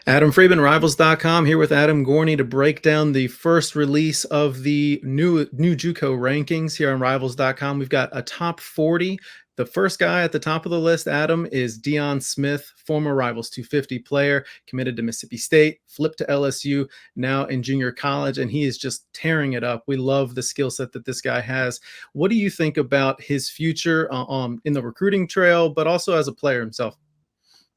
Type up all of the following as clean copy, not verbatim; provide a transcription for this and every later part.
Adam Friedman, Rivals.com, here with Adam Gorney to break down the first release of the new JUCO rankings here on Rivals.com. We've got a top 40. The first guy at the top of the list, Adam, is Deion Smith, former Rivals 250 player, committed to Mississippi State, flipped to LSU, now in junior college, and he is just tearing it up. We love the skill set that this guy has. What do you think about his future in the recruiting trail, but also as a player himself?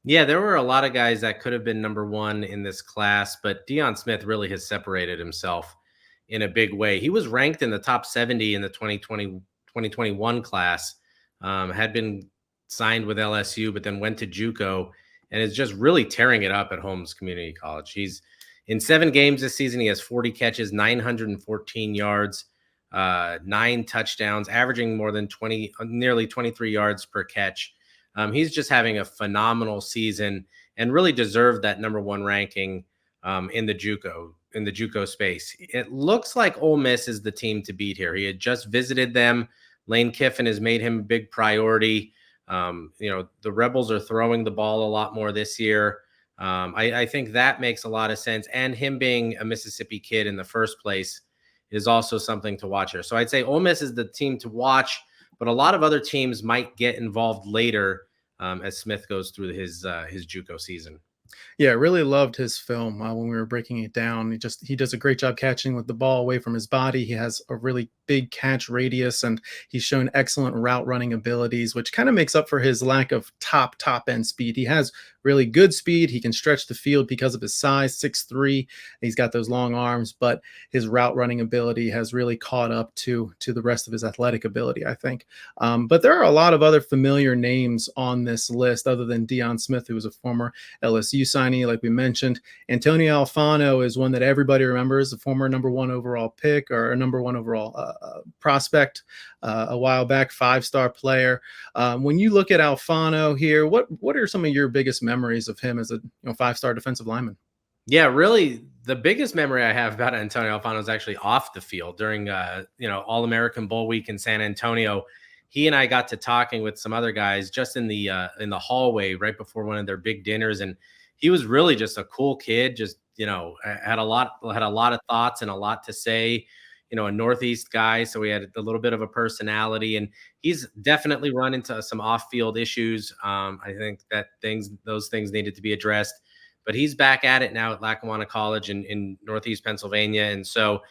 Yeah, there were a lot of guys that could have been number one in this class, but Deion Smith really has separated himself in a big way. He was ranked in the top 70 in the 2021 class, had been signed with LSU, but then went to JUCO and is just really tearing it up at Holmes Community College. He's in 7 games this season. He has 40 catches, 914 yards, 9 touchdowns, averaging more than nearly 23 yards per catch. He's just having a phenomenal season and really deserved that number one ranking in the JUCO space. It looks like Ole Miss is the team to beat here. He had just visited them. Lane Kiffin has made him a big priority. The Rebels are throwing the ball a lot more this year. I think that makes a lot of sense. And him being a Mississippi kid in the first place is also something to watch here. So I'd say Ole Miss is the team to watch, but a lot of other teams might get involved later as Smith goes through his JUCO season. Yeah, I really loved his film when we were breaking it down. He does a great job catching with the ball away from his body. He has a really big catch radius, and he's shown excellent route running abilities, which kind of makes up for his lack of top end speed. He has really good speed. He can stretch the field because of his size, 6'3". He's got those long arms, but his route running ability has really caught up to the rest of his athletic ability, I think. But there are a lot of other familiar names on this list other than Deion Smith, who was a former LSU signee, like we mentioned. Antonio Alfano is one that everybody remembers, a former number 1 overall pick or a number 1 overall prospect a while back, 5-star player. When you look at Alfano here, what are some of your biggest memories of him as a 5-star defensive lineman? Yeah, really, the biggest memory I have about Antonio Alfano is actually off the field during All-American Bowl week in San Antonio. He and I got to talking with some other guys just in the hallway right before one of their big dinners, and he was really just a cool kid. Just had a lot of thoughts and a lot to say. A Northeast guy, so he had a little bit of a personality, and he's definitely run into some off-field issues. I think that those things needed to be addressed, but he's back at it now at Lackawanna College in Northeast Pennsylvania, and so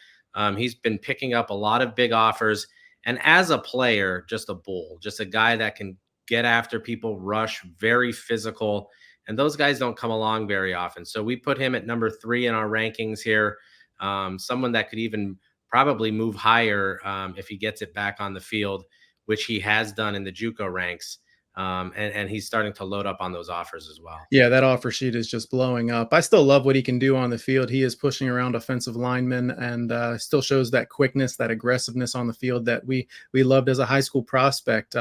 he's been picking up a lot of big offers. And as a player, just a bull, just a guy that can get after people, rush, very physical, and those guys don't come along very often. So we put him at number 3 in our rankings here. Someone that could even probably move higher if he gets it back on the field, which he has done in the JUCO ranks. And he's starting to load up on those offers as well. Yeah, that offer sheet is just blowing up. I still love what he can do on the field. He is pushing around offensive linemen and still shows that quickness, that aggressiveness on the field that we loved as a high school prospect.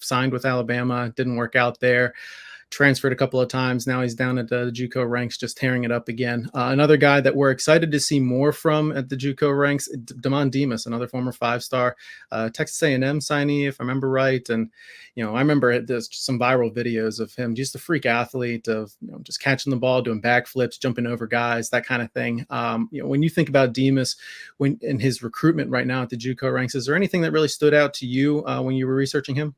Signed with Alabama, didn't work out there. Transferred a couple of times. Now he's down at the JUCO ranks, just tearing it up again. Another guy that we're excited to see more from at the JUCO ranks, Damon Demas, another former 5-star Texas A&M signee, if I remember right. And, I remember there's some viral videos of him, just a freak athlete of, just catching the ball, doing backflips, jumping over guys, that kind of thing. When you think about Demas in his recruitment right now at the JUCO ranks, is there anything that really stood out to you when you were researching him?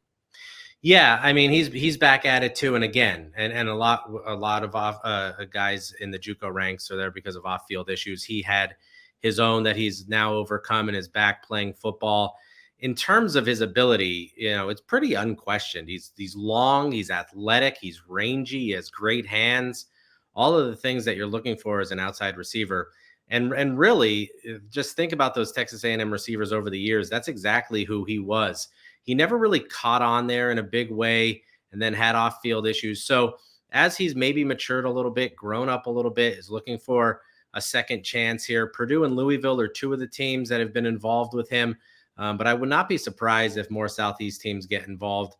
Yeah, I mean he's back at it too, and again, and a lot of guys in the JUCO ranks are there because of off-field issues. He had his own that he's now overcome and is back playing football. In terms of his ability, it's pretty unquestioned. He's long, he's athletic, he's rangy, he has great hands, all of the things that you're looking for as an outside receiver. And really, just think about those Texas A&M receivers over the years. That's exactly who he was. He never really caught on there in a big way and then had off-field issues. So as he's maybe matured a little bit, grown up a little bit, is looking for a second chance here. Purdue and Louisville are 2 of the teams that have been involved with him. But I would not be surprised if more Southeast teams get involved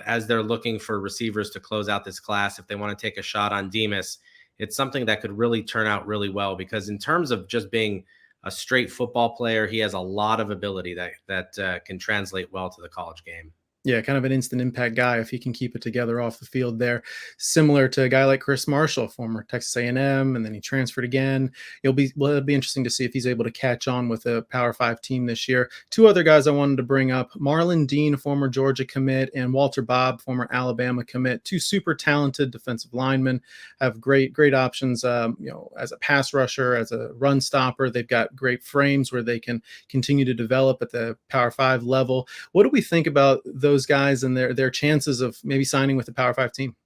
as they're looking for receivers to close out this class. If they want to take a shot on Demas, it's something that could really turn out really well, because in terms of just being a straight football player, he has a lot of ability that can translate well to the college game. Yeah, kind of an instant impact guy if he can keep it together off the field there. Similar to a guy like Chris Marshall, former Texas A&M, and M, and then he transferred again. It'll be interesting to see if he's able to catch on with a Power 5 team this year. Two other guys I wanted to bring up, Marlon Dean, former Georgia commit, and Walter Bobb, former Alabama commit. Two super talented defensive linemen, have great options, as a pass rusher, as a run stopper. They've got great frames where they can continue to develop at the Power 5 level. What do we think about those guys and their chances of maybe signing with the Power 5 team?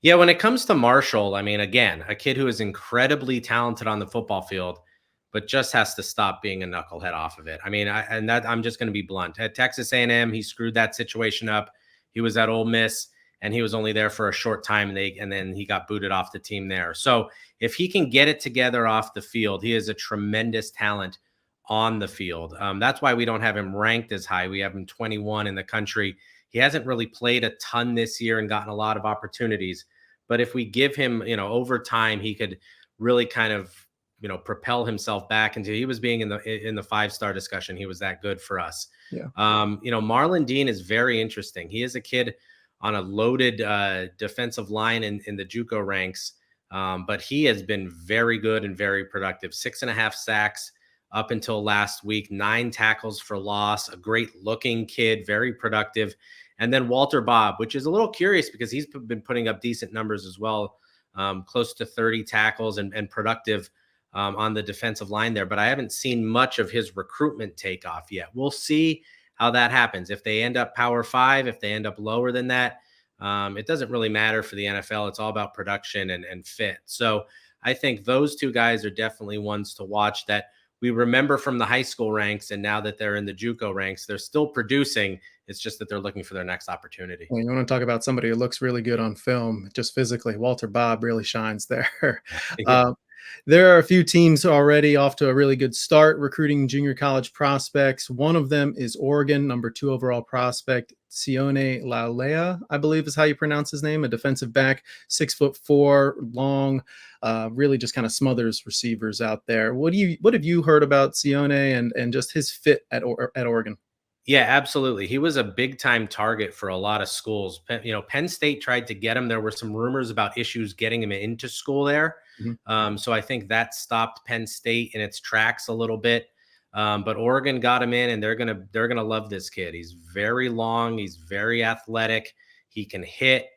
Yeah, when it comes to Marshall, I mean, again, a kid who is incredibly talented on the football field, but just has to stop being a knucklehead off of it. I mean, I'm just going to be blunt. At Texas A&M, he screwed that situation up. He was at Ole Miss, and he was only there for a short time, and then he got booted off the team there. So if he can get it together off the field, he is a tremendous talent on the field. That's why we don't have him ranked as high. We have him 21 in the country. He hasn't really played a ton this year and gotten a lot of opportunities. But if we give him, over time, he could really kind of, propel himself back into, he was being in the 5-star discussion. He was that good for us. Yeah. Marlon Dean is very interesting. He is a kid on a loaded defensive line in the JUCO ranks. But he has been very good and very productive. 6.5 sacks up until last week, 9 tackles for loss, a great looking kid, very productive. And then Walter Bobb, which is a little curious because he's been putting up decent numbers as well, close to 30 tackles and productive on the defensive line there. But I haven't seen much of his recruitment take off yet. We'll see how that happens. If they end up Power 5, if they end up lower than that, it doesn't really matter for the NFL. It's all about production and fit. So I think those two guys are definitely ones to watch that we remember from the high school ranks. And now that they're in the JUCO ranks, they're still producing. It's just that they're looking for their next opportunity. Well, you want to talk about somebody who looks really good on film, just physically. Walter Bobb really shines there. Yeah. uh, there are a few teams already off to a really good start recruiting junior college prospects. One of them is Oregon, number 2 overall prospect, Sione Laulea, I believe is how you pronounce his name, a defensive back, 6'4", long, really just kind of smothers receivers out there. What have you heard about Sione and just his fit at Oregon? Yeah, absolutely. He was a big time target for a lot of schools. Penn State tried to get him. There were some rumors about issues getting him into school there. Mhm. So I think that stopped Penn State in its tracks a little bit. But Oregon got him in, and they're gonna love this kid. He's very long. He's very athletic. He can hit.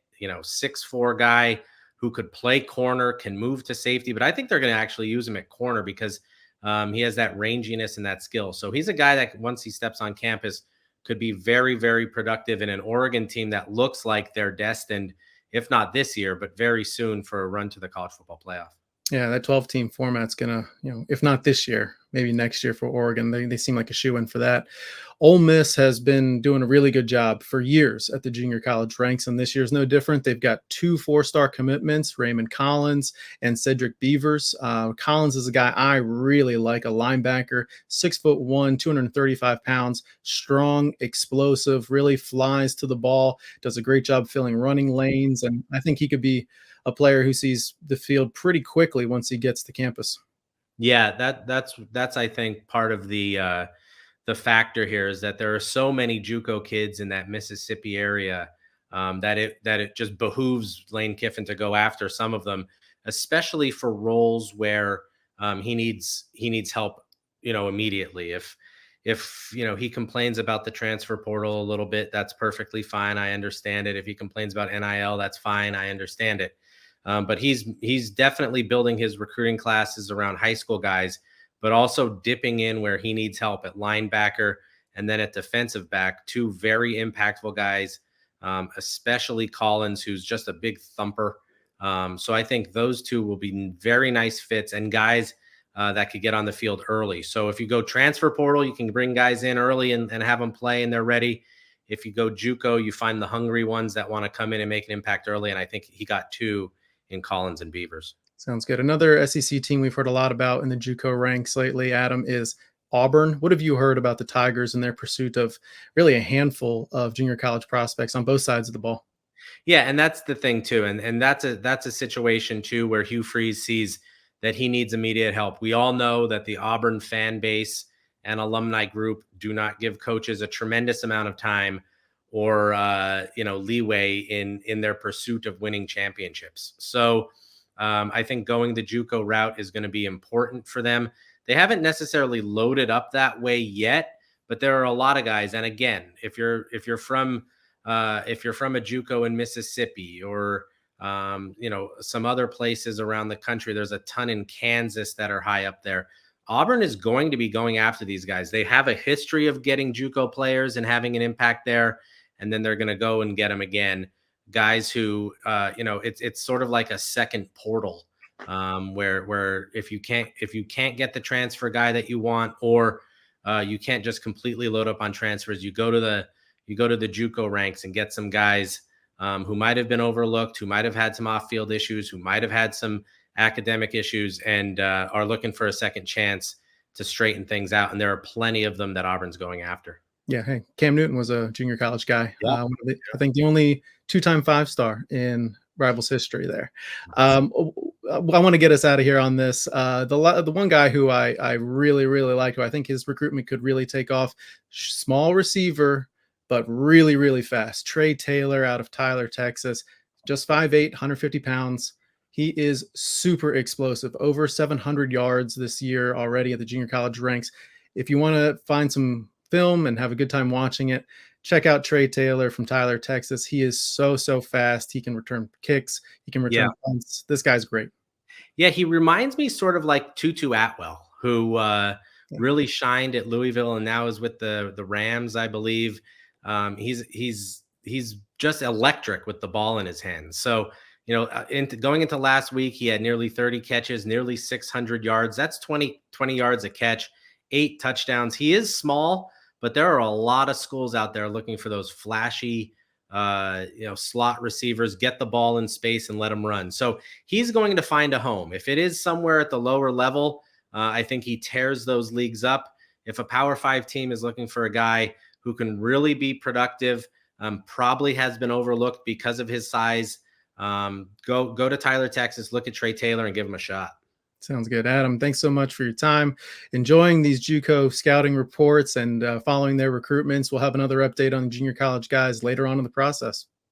6'4" guy who could play corner, can move to safety. But I think they're gonna actually use him at corner because he has that ranginess and that skill. So he's a guy that once he steps on campus could be very, very productive in an Oregon team that looks like they're destined, if not this year, but very soon for a run to the college football playoff. Yeah, that 12-team format's gonna, if not this year, maybe next year for Oregon. They seem like a shoe-in for that. Ole Miss has been doing a really good job for years at the junior college ranks, and this year's no different. They've got 2 4-star commitments, Raymond Collins and Cedric Beavers. Collins is a guy I really like, a linebacker, 6'1", 235 pounds, strong, explosive, really flies to the ball, does a great job filling running lanes, and I think he could be a player who sees the field pretty quickly once he gets to campus. Yeah, that's I think part of the factor here is that there are so many JUCO kids in that Mississippi area that it just behooves Lane Kiffin to go after some of them, especially for roles where he needs help, immediately. If he complains about the transfer portal a little bit, that's perfectly fine. I understand it. If he complains about NIL, that's fine. I understand it. But he's definitely building his recruiting classes around high school guys, but also dipping in where he needs help at linebacker and then at defensive back. 2 very impactful guys, especially Collins, who's just a big thumper. So I think those 2 will be very nice fits and guys that could get on the field early. So if you go transfer portal, you can bring guys in early and have them play and they're ready. If you go JUCO, you find the hungry ones that want to come in and make an impact early. And I think he got 2 in Collins and Beavers. Sounds good. Another SEC team we've heard a lot about in the JUCO ranks lately, Adam, is Auburn. What have you heard about the Tigers and their pursuit of really a handful of junior college prospects on both sides of the ball? Yeah, and that's the thing too, and that's a situation too where Hugh Freeze sees that he needs immediate help. We all know that the Auburn fan base and alumni group do not give coaches a tremendous amount of time or leeway in their pursuit of winning championships. So I think going the JUCO route is going to be important for them. They haven't necessarily loaded up that way yet, but there are a lot of guys. And again, if you're from a JUCO in Mississippi, or some other places around the country, there's a ton in Kansas that are high up there. Auburn is going to be going after these guys. They have a history of getting JUCO players and having an impact there, and then they're going to go and get them again. Guys who, it's sort of like a second portal, where if you can't get the transfer guy that you want, or you can't just completely load up on transfers, you go to the JUCO ranks and get some guys who might have been overlooked, who might have had some off-field issues, who might have had some academic issues, and are looking for a second chance to straighten things out. And there are plenty of them that Auburn's going after. Yeah, hey, Cam Newton was a junior college guy. Yeah. I think the only two-time five-star in Rivals history there. I want to get us out of here on this. The one guy who I really, really like, who I think his recruitment could really take off, small receiver, but really, really fast. Trey Taylor out of Tyler, Texas, just 5'8", 150 pounds. He is super explosive, over 700 yards this year already at the junior college ranks. If you want to find some film and have a good time watching it, check out Trey Taylor from Tyler, Texas. He is so fast. He can return kicks. He can return punts. This guy's great. Yeah, he reminds me sort of like Tutu Atwell, who really shined at Louisville and now is with the Rams, I believe. He's just electric with the ball in his hands. So, going into last week, he had nearly 30 catches, nearly 600 yards. That's 20 yards a catch, 8 touchdowns. He is small, but there are a lot of schools out there looking for those flashy, slot receivers, get the ball in space and let them run. So he's going to find a home. If it is somewhere at the lower level, I think he tears those leagues up. If a Power 5 team is looking for a guy who can really be productive, probably has been overlooked because of his size, go to Tyler, Texas, look at Trey Taylor and give him a shot. Sounds good. Adam, thanks so much for your time. Enjoying these JUCO scouting reports and following their recruitments. We'll have another update on the junior college guys later on in the process.